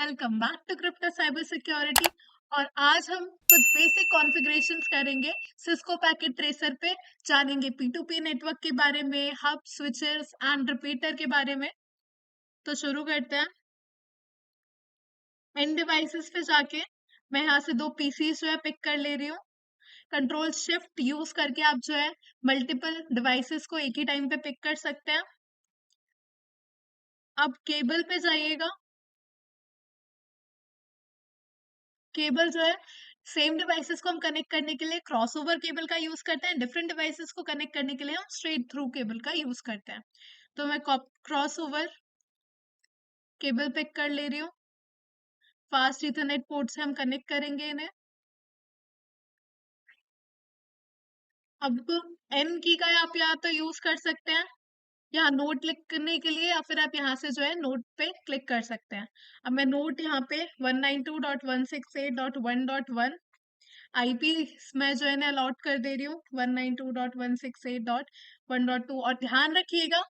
Welcome back to crypto cyber security. और आज हम कुछ बेसिक कॉन्फ़िगरेशंस करेंगे सिस्को पैकेट ट्रेसर पे। जानेंगे P2P नेटवर्क के बारे में, हब, स्विचेस एंड रिपीटर के बारे में। तो शुरू करते हैं। इन डिवाइसेस पे जाके मैं यहाँ से दो पीसीज जो है पिक कर ले रही हूँ। कंट्रोल शिफ्ट यूज करके आप जो है मल्टीपल डिवाइसेस को एक ही टाइम पे पिक कर सकते हैं। अब केबल पे जाइएगा। केबल जो है सेम डिवाइसेस को हम कनेक्ट करने के लिए क्रॉसओवर केबल का यूज करते हैं, डिफरेंट डिवाइसेस को कनेक्ट करने के लिए हम स्ट्रेट थ्रू केबल का यूज करते हैं। तो मैं क्रॉसओवर केबल पिक कर ले रही हूँ। फास्ट इथरनेट पोर्ट से हम कनेक्ट करेंगे इन्हें। अब एन की का आप या तो यूज कर सकते हैं यहाँ नोट लिखने के लिए, या फिर आप यहाँ से जो है नोट पे क्लिक कर सकते हैं। अब मैं नोट यहाँ पे 192.168.1.1 आईपी मैं जो है ना अलॉट कर दे रही हूँ 192.168.1.2। और ध्यान रखिएगा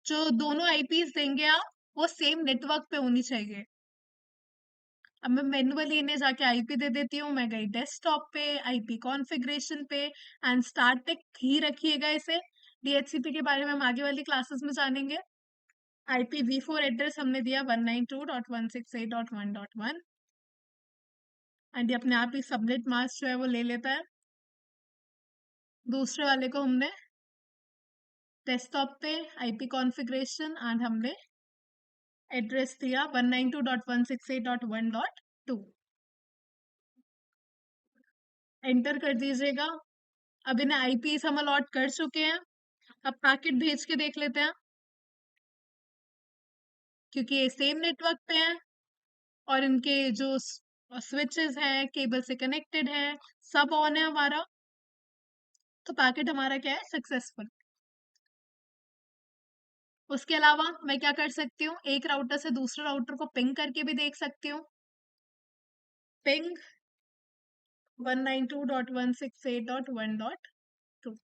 जो दोनों आईपीस देंगे आप वो सेम नेटवर्क पे होनी चाहिए। अब मैं मैनुअली इन्हें जाके आईपी दे देती हूँ। मैं गई डेस्कटॉप पे, आईपी कॉन्फ़िगरेशन पे एंड स्टैटिक ही रखिएगा इसे। डीएचसीपी के बारे में हम आगे वाली क्लासेस में जानेंगे। IPv4 एड्रेस हमने दिया 192.168.1.1 एंड ये अपने आप ही सबनेट मास्क जो है वो ले लेता है। दूसरे वाले को हमने डेस्कटॉप पे आईपी कॉन्फ़िगरेशन एंड हमने एड्रेस दिया 192.168.1.2। एंटर कर दीजिएगा। अब इन्हें आईपीस हम अलॉट कर चुके हैं। अब पैकेट भेज के देख लेते हैं, क्योंकि ये सेम नेटवर्क पे है और इनके जो स्विचेस हैं केबल से कनेक्टेड है, सब ऑन है हमारा। तो पैकेट हमारा क्या है, सक्सेसफुल। उसके अलावा मैं क्या कर सकती हूँ, एक राउटर से दूसरे राउटर को पिंग करके भी देख सकती हूँ। पिंग 192.168.1.2।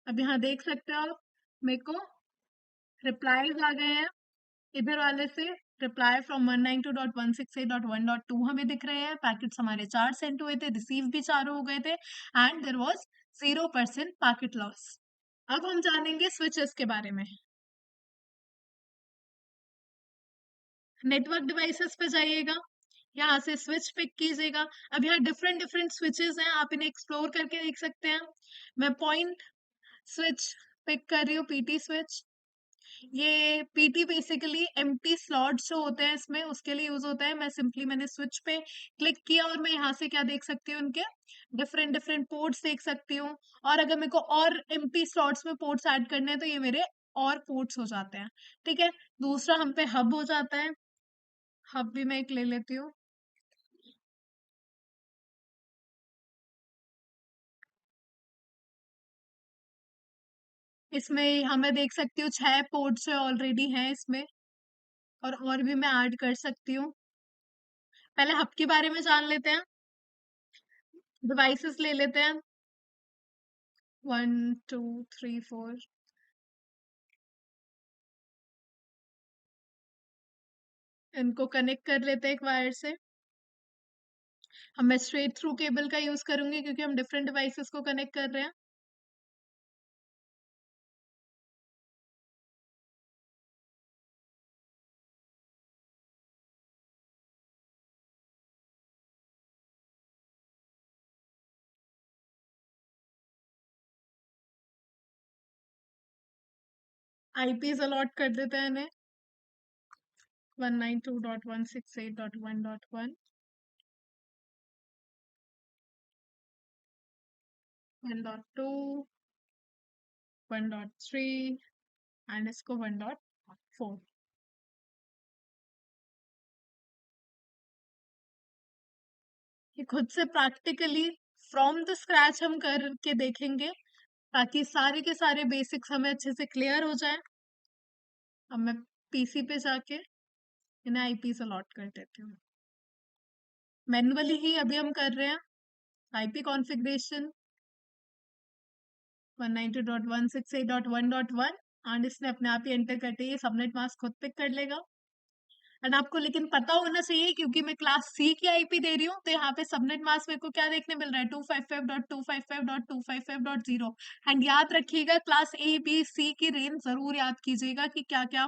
अब यहाँ देख सकते हो आप, मेरे को रिप्लाईज आ गए हैं इधर वाले से। रिप्लाई फ्रॉम 192.168.1.2 हमें दिख रहे हैं। पैकेट्स हमारे 4 सेंड हुए थे, रिसीव भी 4 हो गए थे and there was 0% packet loss. अब हम जानेंगे स्विचेस के बारे में। नेटवर्क डिवाइसेस पे जाइएगा, यहाँ से स्विच पिक कीजिएगा। अब यहाँ डिफरेंट डिफरेंट स्विचेस हैं, आप इन्हें एक्सप्लोर करके देख सकते हैं। मैं पॉइंट स्विच पिक कर रही हूँ, पीटी स्विच। ये पीटी बेसिकली एम्प्टी स्लॉट्स जो होते हैं इसमें उसके लिए यूज होता है। मैंने स्विच पे क्लिक किया और मैं यहाँ से क्या देख सकती हूँ, उनके डिफरेंट डिफरेंट पोर्ट्स देख सकती हूँ। और अगर मेरे को और एम्प्टी स्लॉट्स में पोर्ट्स ऐड करने हैं तो ये मेरे और पोर्ट्स हो जाते हैं। ठीक है, दूसरा हम पे हब हो जाता है। हब भी मैं एक ले लेती हूँ। इसमें हमें देख सकती हूँ 6 पोर्ट्स ऑलरेडी हैं इसमें, और भी मैं ऐड कर सकती हूँ। पहले हब के बारे में जान लेते हैं। डिवाइसेस ले लेते हैं 1 2 3 4। इनको कनेक्ट कर लेते हैं एक वायर से। हम मैं स्ट्रेट थ्रू केबल का यूज करूंगी क्योंकि हम डिफरेंट डिवाइसेस को कनेक्ट कर रहे हैं। आईपीज अलॉट कर देते हैं इन्हें 192.168.1.1 1.2 1.3 एंड इसको 1.4। ये खुद से प्रैक्टिकली फ्रॉम द स्क्रैच हम करके देखेंगे ताकि सारे के सारे बेसिक्स हमें अच्छे से क्लियर हो जाए। अब मैं पीसी पे जाके इन्हें आईपीस अलॉट कर देती हूँ। मैनुअली ही अभी हम कर रहे हैं। आईपी कॉन्फ़िगरेशन 192.168.1.1 एंड इसने अपने आप ही एंटर करते ही सबनेट मास्क खुद पिक कर लेगा। एंड आपको लेकिन पता होना चाहिए, क्योंकि मैं क्लास सी की आईपी दे रही हूँ, तो यहाँ पे सबनेट मास्क मेरे को क्या देखने मिल रहा है, 255.255.255.0। एंड याद रखिएगा, क्लास ए बी सी की रेंज जरूर याद कीजिएगा कि क्या क्या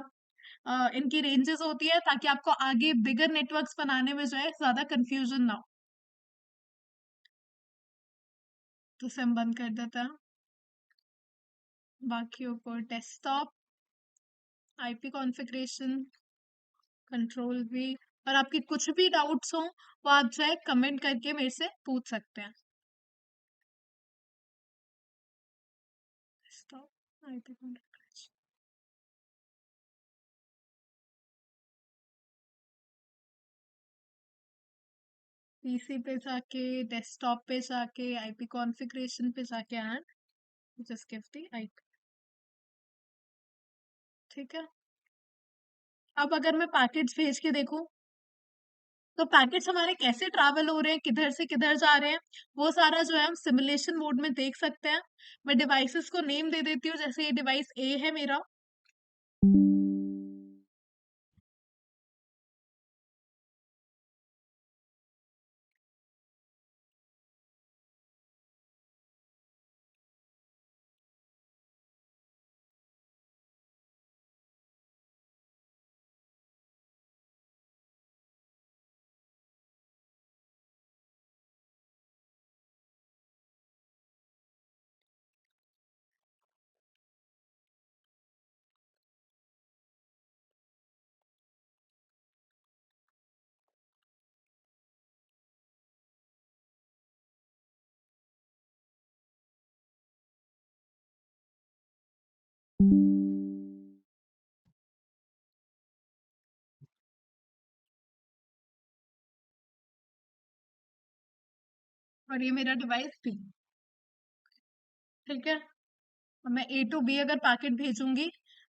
इनकी रेंजेस होती है, ताकि आपको आगे बिगर नेटवर्क्स बनाने में जो है ज्यादा कंफ्यूजन ना हो। तो इसे हम बंद कर देते हैं। बाकियों को डेस्कटॉप, आईपी कॉन्फ़िगरेशन, कंट्रोल भी। और आपकी कुछ भी डाउट्स हो वो आप जो है कमेंट करके मेरे से पूछ सकते हैं। डेस्कटॉप, आईपी कॉन्फ़िगरेशन, पीसी पे जाके, डेस्कटॉप पे जाके, आईपी कॉन्फ़िगरेशन पे जाके and just give the IP. ठीक है। अब अगर मैं पैकेट्स भेज के देखूं, तो पैकेट्स हमारे कैसे ट्रैवल हो रहे हैं, किधर से किधर जा रहे हैं, वो सारा जो है हम सिमुलेशन मोड में देख सकते हैं। मैं डिवाइसेस को नेम दे देती हूँ, जैसे ये डिवाइस ए है मेरा। और ये मेरा डिवाइस बी। ठीक है। और मैं ए टू बी अगर पैकेट भेजूंगी,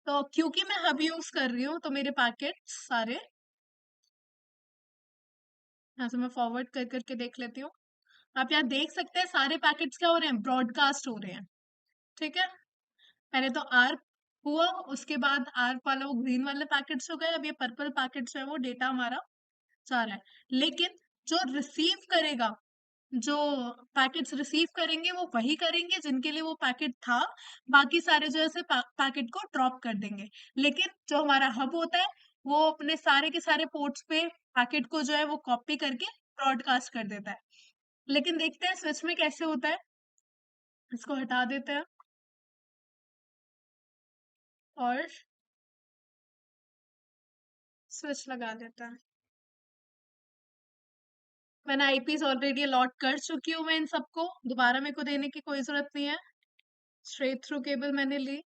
तो क्योंकि मैं हब यूज कर रही हूँ, तो मेरे पैकेट सारे यहाँ से मैं फॉरवर्ड कर करके देख लेती हूँ। आप यहाँ देख सकते हैं सारे पैकेट्स क्या हो रहे हैं, ब्रॉडकास्ट हो रहे हैं। ठीक है। पहले तो आर हुआ, उसके बाद आर वाला वो ग्रीन वाले पैकेट्स हो गए, अब ये पर्पल पैकेट्स है वो डेटा हमारा जा रहा है। लेकिन जो रिसीव करेगा, जो पैकेट्स रिसीव करेंगे वो वही करेंगे जिनके लिए वो पैकेट था। बाकी सारे जो है से पैकेट को ड्रॉप कर देंगे। लेकिन जो हमारा हब होता है, वो अपने सारे के सारे पोर्ट्स पे पैकेट को जो है वो कॉपी करके ब्रॉडकास्ट कर देता है। लेकिन देखते हैं स्विच में कैसे होता है। इसको हटा देते हैं और स्विच लगा देते हैं। मैंने आईपीस ऑलरेडी अलॉट कर चुकी हूँ, मैं इन सबको दोबारा मेरे को देने की कोई जरूरत नहीं है। स्ट्रेट थ्रू केबल मैंने ली।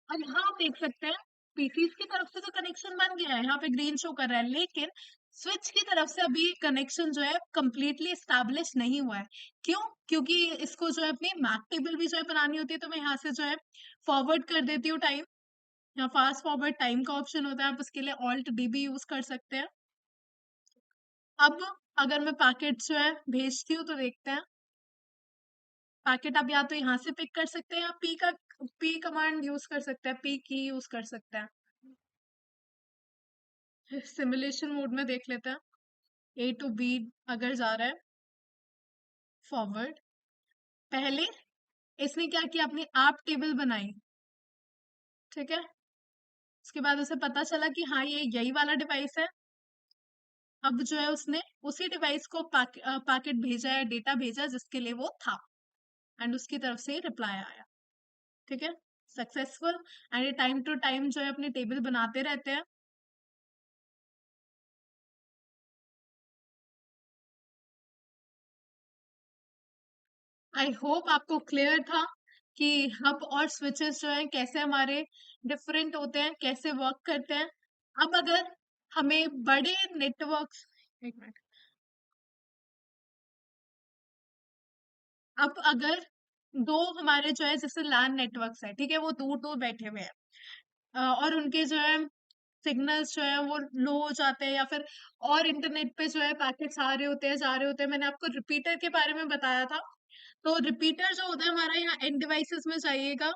और यहाँ आप देख सकते हैं, पीसीस की तरफ से तो कनेक्शन बन गया है, यहाँ पे ग्रीन शो कर रहा है, लेकिन स्विच की तरफ से अभी कनेक्शन जो है कंप्लीटली स्टैब्लिश नहीं हुआ है। क्यों? क्योंकि इसको जो है अपनी मैक टेबल भी जो है बनानी होती है, तो मैं यहाँ से जो है फॉरवर्ड कर देती हूँ टाइम। यहाँ फास्ट फॉरवर्ड टाइम का ऑप्शन होता है, आप उसके लिए ऑल्ट डीबी यूज कर सकते हैं। अब अगर मैं पैकेट जो है भेजती हूँ, तो देखते हैं पैकेट आप या तो यहाँ से पिक कर सकते हैं, या पी कमांड यूज कर सकते हैं, पी की यूज कर सकते हैं। सिमुलेशन मोड में देख लेते हैं। ए टू बी अगर जा रहा है फॉरवर्ड, पहले इसने क्या किया, अपनी आप टेबल बनाई। ठीक है। उसके बाद उसे पता चला कि हाँ ये यही वाला डिवाइस है। अब जो है उसने उसी डिवाइस को पैकेट भेजा है, डेटा भेजा जिसके लिए वो था, एंड उसकी तरफ से रिप्लाई आया। ठीक है। सक्सेसफुल। एंड ये टाइम टू टाइम जो है अपनी टेबल बनाते रहते हैं। आई होप आपको क्लियर था कि हब और स्विचेस जो हैं कैसे हमारे डिफरेंट होते हैं, कैसे वर्क करते हैं। अब अगर हमें बड़े नेटवर्क्स, एक मिनट, अब अगर दो हमारे जो है जैसे लैन नेटवर्क्स है, ठीक है, वो दूर दूर बैठे हुए हैं, और उनके जो है सिग्नल्स जो है वो लो हो जाते हैं, या फिर और इंटरनेट पे जो है पैकेट्स आ रहे होते हैं, जा रहे होते हैं। मैंने आपको रिपीटर के बारे में बताया था। तो रिपीटर जो होता है हमारा यहाँ एंड डिवाइसेस में जाइएगा,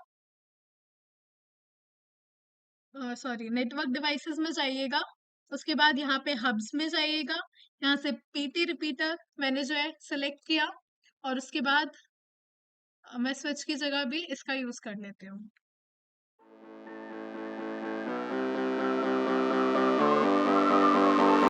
सॉरी नेटवर्क डिवाइसेस में जाइएगा। उसके बाद यहाँ पे हब्स में जाइएगा, यहाँ से पीटी रिपीटर मैंने जो है सिलेक्ट किया, और उसके बाद मैं स्विच की जगह भी इसका यूज कर लेती हूँ।